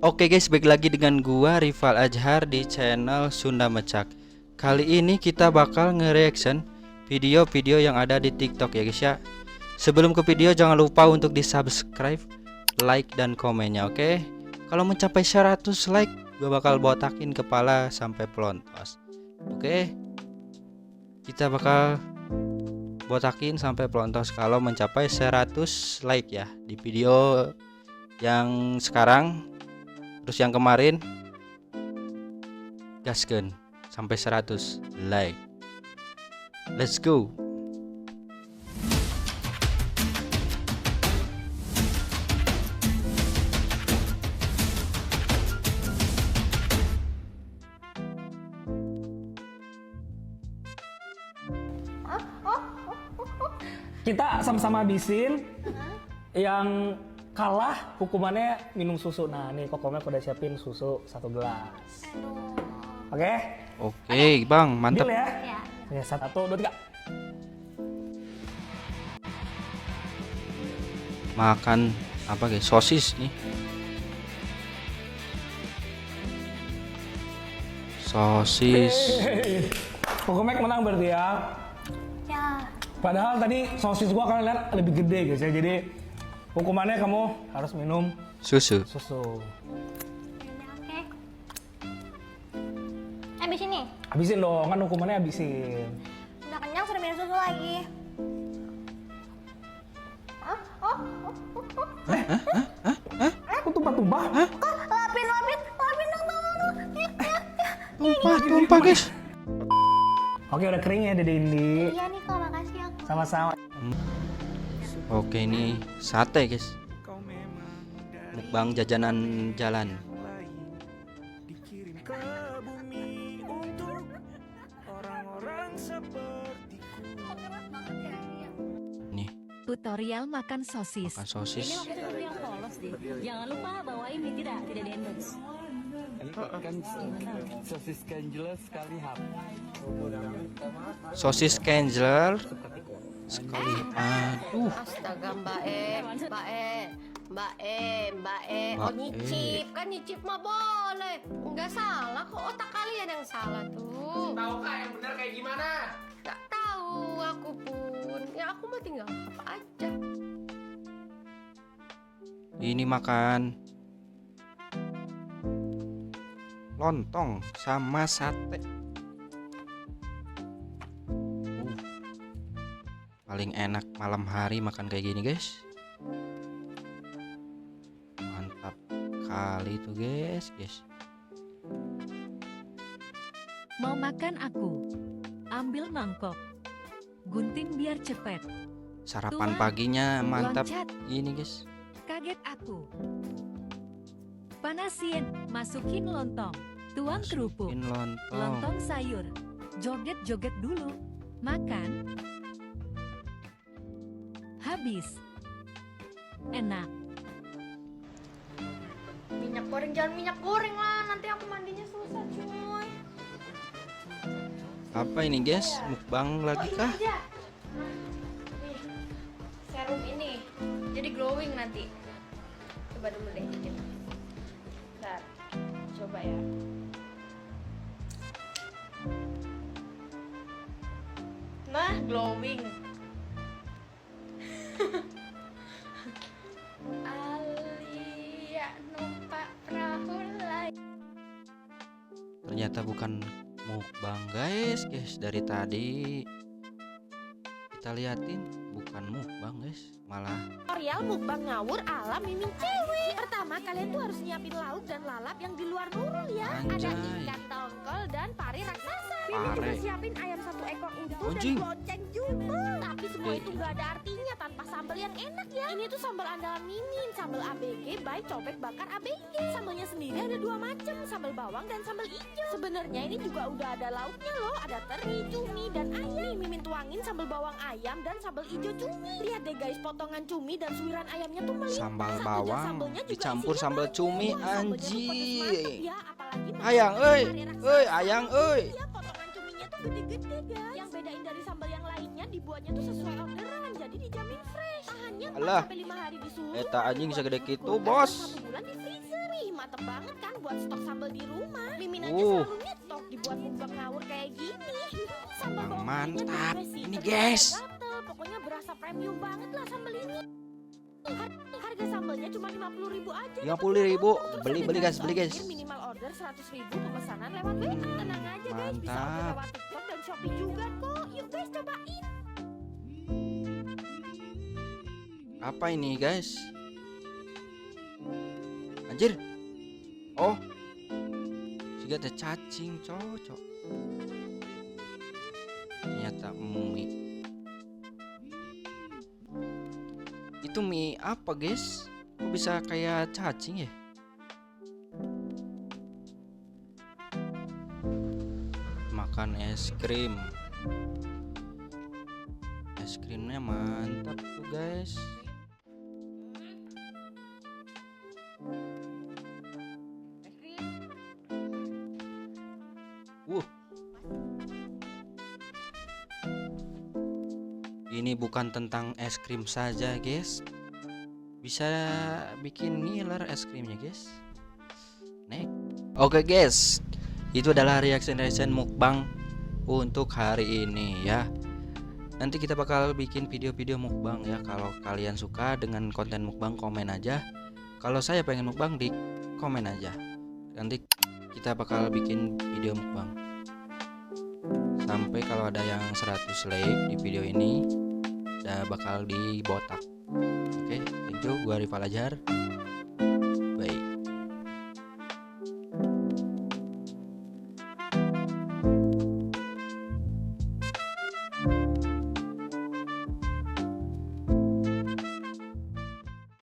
Oke guys, balik lagi dengan gua Rival Azhar di channel Sunda Mecak. Kali ini kita bakal nge-reaction video-video yang ada di TikTok ya guys ya. Sebelum ke video jangan lupa untuk di-subscribe, like dan komennya, oke? Kalau mencapai 100 like, gua bakal botakin kepala sampai pelontos. Oke? Kita bakal botakin sampai pelontos kalau mencapai 100 like ya di video yang sekarang. Terus yang kemarin gaskeun sampai 100 like. Let's go. Kita sama-sama habisin. Yang kalah hukumannya minum susu. Nah nih Kokomek udah siapin susu 1 gelas. Oke? Oke, Bang, mantap. Deal ya? Oke, 1, 2, 3. Makan apa guys? Sosis nih. Sosis. Kokomek menang berarti ya. Ya. Padahal tadi sosis gua kalian lihat lebih gede guys ya. Jadi hukumannya kamu harus minum Susu. susu. Oke. Habis ini. Habisin dong, kan hukumannya habisin. Udah kenyang sudah minum susu lagi. Kok tumpah-tumpah? Lapin dong. Tumpah guys. Oke udah kering ya Dede Indi. Iya nih kok, makasih aku. Sama-sama. Oke, ini sate guys. Mukbang jajanan jalan. Nih, Tutorial makan sosis. makan sosis. Yang polos deh. Jangan lupa bawa ini tidak di endorse. Kan sosis kenjelas sekali hap. Sosis Kenjeler sekali. Aduh. Astaga Mbak E. Oh nyicip, kan nyicip mah boleh. Enggak salah kok, otak kalian yang salah tuh. Tahu kak yang benar kayak gimana? Gak tahu aku pun. Ya aku mah tinggal apa aja. Ini makan lontong sama sate. Paling enak malam hari makan kayak gini guys. Mantap kali tuh guys. Mau makan aku? Ambil mangkok. Gunting biar cepet. Sarapan Tuang, paginya mantap. loncat. Ini guys. Kaget aku. Panasin, masukin lontong. Tuang kerupuk. Masukin lontong. Lontong sayur. Joget-joget dulu. Makan. Habis. Enak. Minyak goreng, jangan minyak goreng lah. Nanti aku mandinya susah cuy. Apa ini guys? Mukbang lagi kah? Nih, serum ini. Jadi glowing nanti. Coba dulu deh. Bentar. Coba ya. Nah, glowing. Alia numpak perahu lain. Ternyata bukan mukbang guys. Dari tadi kita liatin bukan mukbang guys, malah Tutorial mukbang ngawur ala mimin cewek. Pertama kalian tuh harus nyiapin lauk dan lalap yang di luar nurul ya. Ada Anjay. ikan tongkol dan pari raksasa. Mimin juga Pare. siapin ayam 1 ekor utuh Anjing. dan lonceng juga. Tapi semua itu nggak ada artinya tanpa sambal yang enak ya. Ini tuh sambal andalan mimin, sambal ABG by cobek bakar ABG. Sambalnya sendiri ada 2 macam, sambal bawang dan sambal hijau. Sebenarnya ini juga udah ada lauknya loh, ada teri, cumi dan ayam. Nih mimin tuangin sambal bawang ayam dan sambal hijau cumi. Lihat deh guys, potongan cumi dan suiran ayamnya tuh melimpah. sambal Satu jar bawang sambalnya juga dicampur isinya sambal banyak. cumi. Wah, sambalnya tuh pedes mantep Anjing. ya, apalagi Ayang euy, pari raksasa. ayang euy. Iya, potongan cuminya tuh gede-gede guys. Yang bedain dari sambal yang lainnya, dibuatnya tuh sesuai orderan, jadi dijamin fresh. Tahannya 4 Alah. sampai 5 hari di suhu. Eta anjing buat segede di gitu, kulkas bos. dan 1 bulan di freezer. Wih, mantep banget kan buat stok sambal di rumah. Mimin aja Uh. selalu nyetok dibuat mukbang ngawur kayak gini. Sambal Bang, bawang mantap. putihnya the best sih, Ini, tapi guys. nggak gatel. Pokoknya berasa premium banget lah sambal ini. Harga sambalnya cuma 50.000 aja. 50.000. Terus Beli ada beli guys, gratis beli guys. ongkir, minimal order 100.000 pemesanan lewat WA. Tenang aja guys, bisa order Mantap. lewat TikTok dan Shopee juga kok. Yuk guys cobain. Apa ini guys? Anjir. Oh. Juga ada cacing cocok. Ternyata mie. Itu mie apa guys? Kok bisa kayak cacing ya? Makan es krim. Es krimnya mantap tuh guys. Ini bukan tentang es krim saja guys, bisa bikin ngiler es krimnya guys. Oke guys, itu adalah reaction mukbang untuk hari ini ya. Nanti kita bakal bikin video-video mukbang ya. Kalau kalian suka dengan konten mukbang, komen aja. Kalau saya pengen mukbang, di komen aja. Nanti kita bakal bikin video mukbang sampai kalau ada yang 100 like di video ini udah bakal dibotak. Oke, thank you. Gua Rival Azhar.